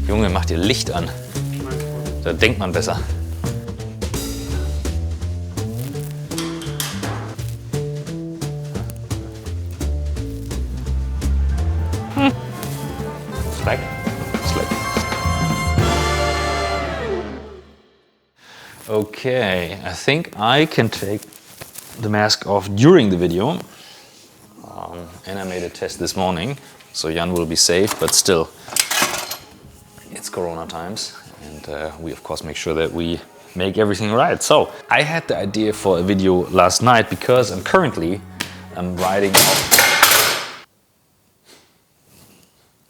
Junge, mach dir Licht an. Da denkt man besser. Slack. Okay, I think I can take the mask off during the video. And I made a test this morning, so Jan will be safe, but still, it's Corona times, and we of course make sure that we make everything right. So I had the idea for a video last night because I'm currently writing.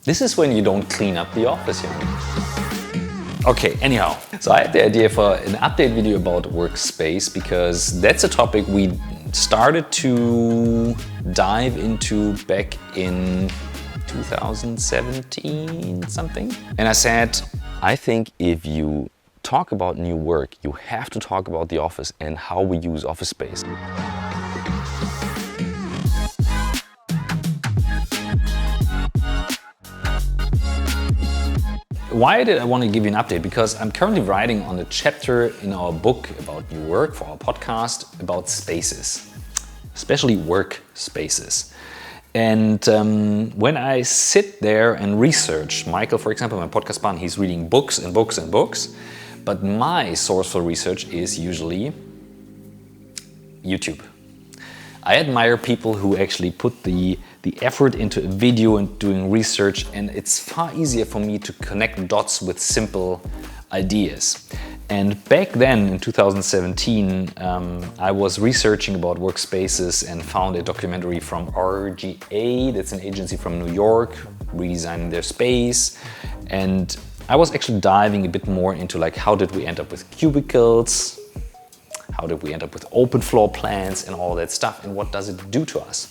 This is when you don't clean up the office, you know. Okay, anyhow, so I had the idea for an update video about workspace because that's a topic we started to dive into back in 2017 something. And I said, I think if you talk about new work, you have to talk about the office and how we use office space. Why did I want to give you an update? Because I'm currently writing on a chapter in our book about new work for our podcast about spaces, especially work spaces. And when I sit there and research, Michael, for example, my podcast partner, he's reading books and books and books, but my source for research is usually YouTube. I admire people who actually put the effort into a video and doing research, and it's far easier for me to connect dots with simple ideas. And back then in 2017, I was researching about workspaces and found a documentary from RGA, that's an agency from New York, redesigning their space. And I was actually diving a bit more into like, how did we end up with cubicles? How did we end up with open floor plans and all that stuff, and what does it do to us?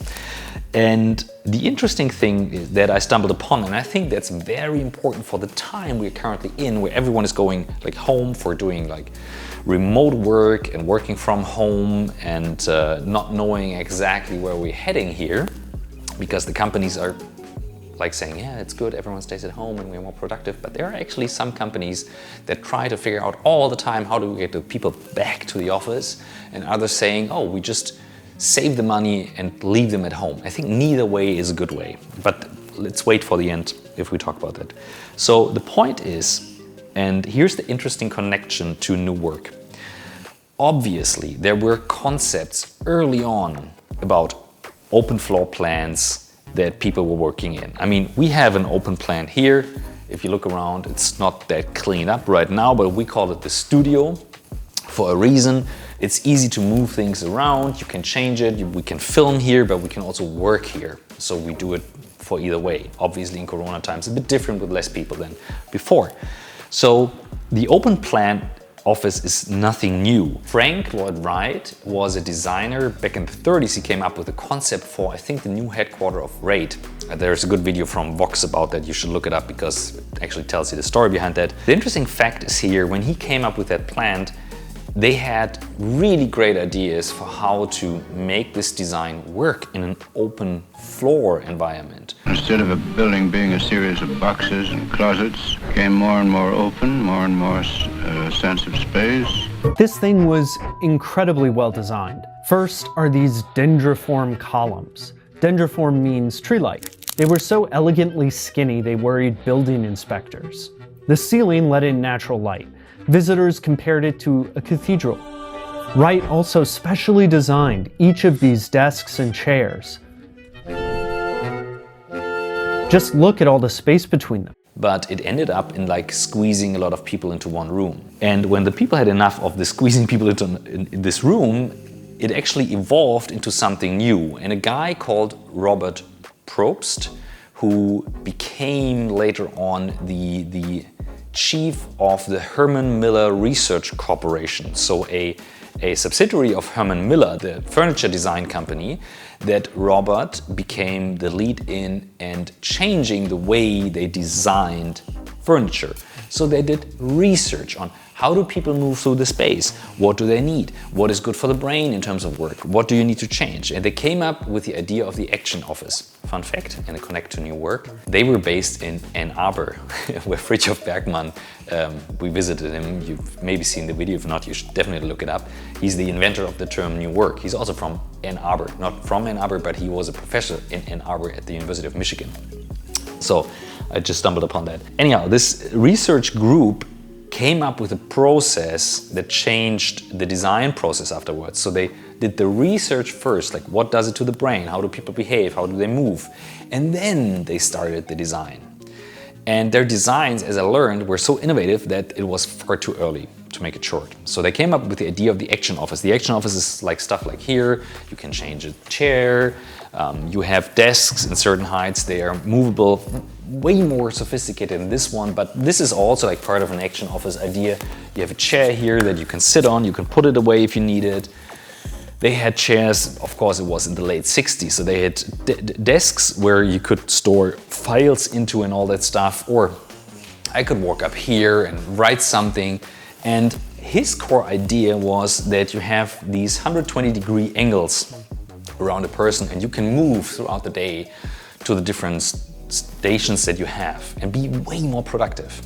And the interesting thing is that I stumbled upon, and I think that's very important for the time we're currently in, where everyone is going like home for doing like remote work and working from home and not knowing exactly where we're heading here, because the companies are like saying, yeah, it's good, everyone stays at home and we're more productive. But there are actually some companies that try to figure out all the time, how do we get the people back to the office? And others saying, oh, we just save the money and leave them at home. I think neither way is a good way, but let's wait for the end if we talk about that. So the point is, and here's the interesting connection to new work. Obviously, there were concepts early on about open floor plans that people were working in. I mean, we have an open plan here. If you look around, it's not that cleaned up right now, but we call it the studio for a reason. It's easy to move things around. You can change it. We can film here, but we can also work here. So we do it for either way. Obviously, in Corona times, a bit different with less people than before. So the open plan office is nothing new. Frank Lloyd Wright was a designer back in the 30s. He came up with a concept for, I think, the new headquarters of RAID. There's a good video from Vox about that. You should look it up because it actually tells you the story behind that. The interesting fact is here, when he came up with that plan, they had really great ideas for how to make this design work in an open floor environment. Instead of a building being a series of boxes and closets, it became more and more open, more and more sense of space. This thing was incredibly well designed. First are these dendriform columns. Dendriform means tree-like. They were so elegantly skinny they worried building inspectors. The ceiling let in natural light. Visitors compared it to a cathedral. Wright also specially designed each of these desks and chairs. Just look at all the space between them. But it ended up in like squeezing a lot of people into one room. And when the people had enough of the squeezing people into in this room, it actually evolved into something new. And a guy called Robert Probst, who became later on the chief of the Herman Miller Research Corporation, so a subsidiary of Herman Miller, the furniture design company, that Robert became the lead in and changing the way they designed furniture. So they did research on How do people move through the space? What do they need? What is good for the brain in terms of work? What do you need to change? And they came up with the idea of the action office. Fun fact, in a Connect to New Work, they were based in Ann Arbor, where Fridtjof Bergmann, we visited him. You've maybe seen the video. If not, you should definitely look it up. He's the inventor of the term New Work. He's also from Ann Arbor. Not from Ann Arbor, but he was a professor in Ann Arbor at the University of Michigan. So I just stumbled upon that. Anyhow, this research group came up with a process that changed the design process afterwards. So they did the research first, like what does it to the brain? How do people behave? How do they move? And then they started the design. And their designs, as I learned, were so innovative that it was far too early, to make it short. So they came up with the idea of the action office. The action office is like stuff like here. You can change a chair. You have desks in certain heights. They are movable, way more sophisticated than this one, but this is also like part of an action office idea. You have a chair here that you can sit on. You can put it away if you need it. They had chairs, of course it was in the late 60s, so they had desks where you could store files into and all that stuff, or I could walk up here and write something. And his core idea was that you have these 120-degree angles around a person and you can move throughout the day to the different stations that you have and be way more productive.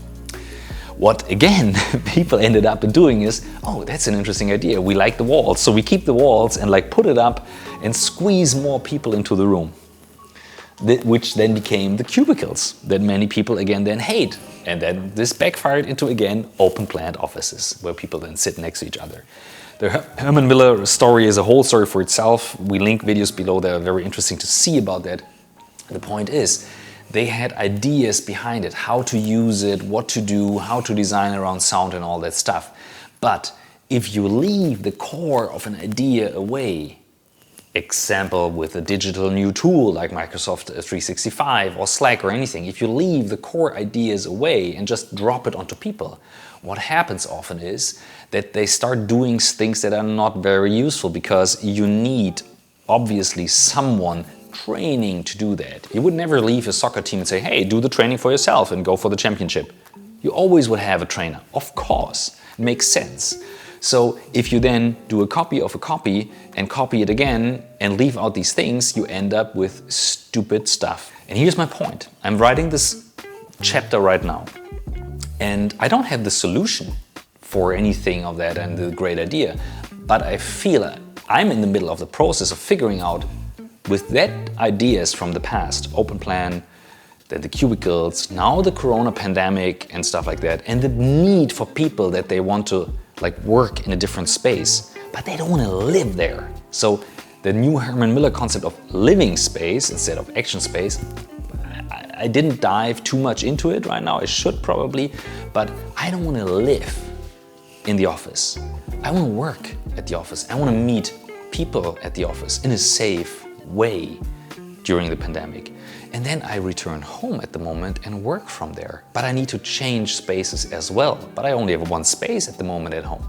What again people ended up doing is, oh, that's an interesting idea. We like the walls, so we keep the walls and like put it up and squeeze more people into the room. Which then became the cubicles that many people again then hate. And then this backfired into again open planned offices where people then sit next to each other. The Herman Miller story is a whole story for itself. We link videos below that are very interesting to see about that. The point is, they had ideas behind it, how to use it, what to do, how to design around sound and all that stuff. But if you leave the core of an idea away, example with a digital new tool like Microsoft 365 or Slack or anything, if you leave the core ideas away and just drop it onto people, what happens often is that they start doing things that are not very useful because you need obviously someone training to do that. You would never leave a soccer team and say, hey, do the training for yourself and go for the championship. You always would have a trainer. Of course, it makes sense. So if you then do a copy of a copy and copy it again and leave out these things, you end up with stupid stuff. And here's my point. I'm writing this chapter right now and I don't have the solution for anything of that and the great idea, but I feel I'm in the middle of the process of figuring out with that ideas from the past, open plan, then the cubicles, now the corona pandemic and stuff like that, and the need for people that they want to like work in a different space, but they don't want to live there. So the new Herman Miller concept of living space instead of action space, I didn't dive too much into it right now. I should probably, but I don't want to live in the office. I want to work at the office. I want to meet people at the office in a safe way during the pandemic. And then I return home at the moment and work from there. But I need to change spaces as well. But I only have one space at the moment at home.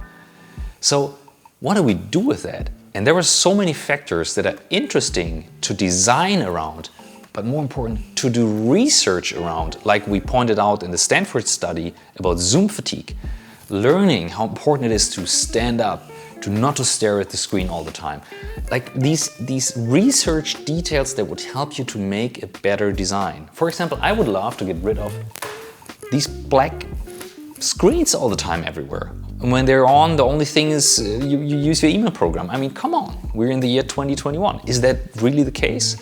So what do we do with that? And there are so many factors that are interesting to design around, but more important, to do research around, like we pointed out in the Stanford study about Zoom fatigue. Learning how important it is to stand up, to not to stare at the screen all the time. Like these research details that would help you to make a better design. For example, I would love to get rid of these black screens all the time everywhere. And when they're on, the only thing is you use your email program. I mean, come on, we're in the year 2021. Is that really the case?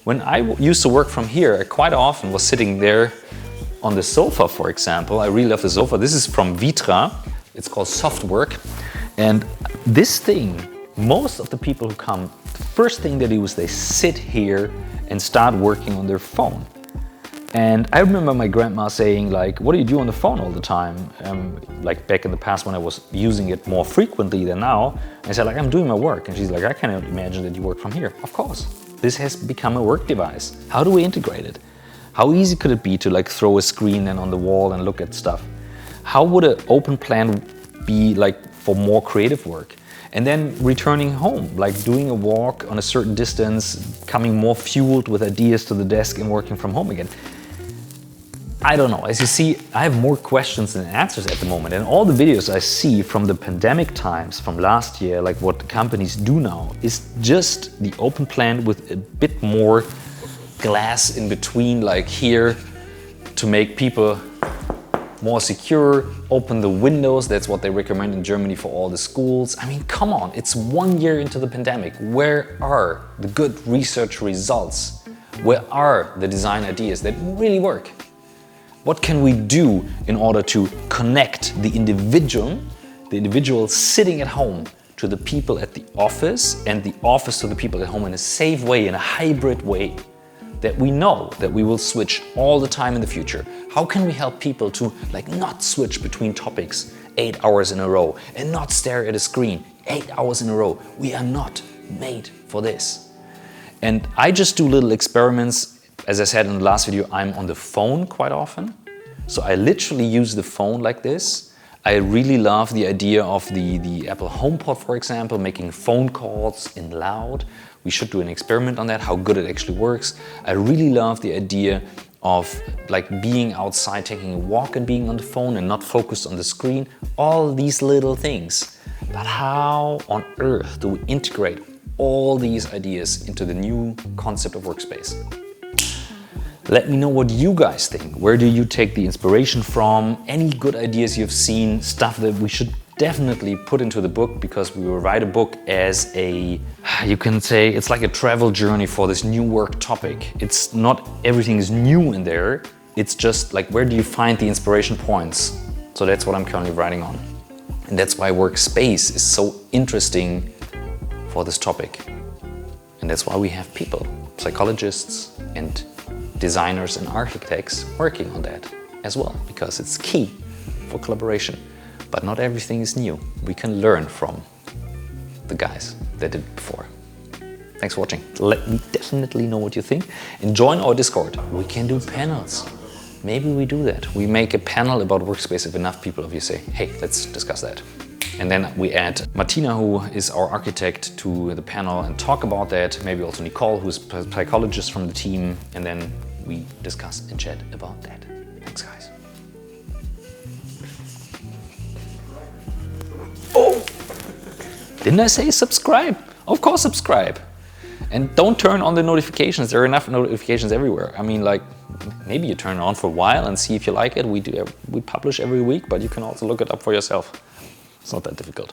When I used to work from here, I quite often was sitting there on the sofa, for example. I really love the sofa. This is from Vitra. It's called Soft Work. And this thing, most of the people who come, the first thing they do is they sit here and start working on their phone. And I remember my grandma saying, like, what do you do on the phone all the time? Like back in the past when I was using it more frequently than now. I said, like, I'm doing my work. And she's like, I cannot imagine that you work from here. Of course, this has become a work device. How do we integrate it? How easy could it be to like throw a screen in on the wall and look at stuff? How would an open plan be like for more creative work? And then returning home, like doing a walk on a certain distance, coming more fueled with ideas to the desk and working from home again. I don't know. As you see, I have more questions than answers at the moment. And all the videos I see from the pandemic times from last year, like what companies do now, is just the open plan with a bit more glass in between, like here, to make people more secure, open the windows. That's what they recommend in Germany for all the schools. I mean, come on, it's 1 year into the pandemic. Where are the good research results? Where are the design ideas that really work? What can we do in order to connect the individual sitting at home to the people at the office, and the office to the people at home in a safe way, in a hybrid way, that we know that we will switch all the time in the future? How can we help people to not switch between topics 8 hours in a row and not stare at a screen 8 hours in a row? We are not made for this. And I just do little experiments. As I said in the last video, I'm on the phone quite often. So I literally use the phone like this. I really love the idea of the Apple HomePod, for example, making phone calls in loud. We should do an experiment on that, how good it actually works. I really love the idea of being outside, taking a walk and being on the phone and not focused on the screen. All these little things. But how on earth do we integrate all these ideas into the new concept of workspace? Let me know what you guys think. Where do you take the inspiration from? Any good ideas you've seen, stuff that we should definitely put into the book, because we will write a book as you can say, it's like a travel journey for this new work topic. It's not everything is new in there. It's just where do you find the inspiration points? So that's what I'm currently writing on. And that's why workspace is so interesting for this topic. And that's why we have people, psychologists and designers and architects working on that as well, because it's key for collaboration. But not everything is new. We can learn from the guys that did it before. Thanks for watching. Let me definitely know what you think. And join our Discord. We can do panels. Maybe we do that. We make a panel about workspace if enough people of you say, hey, let's discuss that. And then we add Martina, who is our architect, to the panel and talk about that. Maybe also Nicole, who's a psychologist from the team. And then we discuss and chat about that. Thanks, guys. Oh! Didn't I say subscribe? Of course, subscribe. And don't turn on the notifications. There are enough notifications everywhere. I mean, maybe you turn it on for a while and see if you like it. We publish every week, but you can also look it up for yourself. It's not that difficult.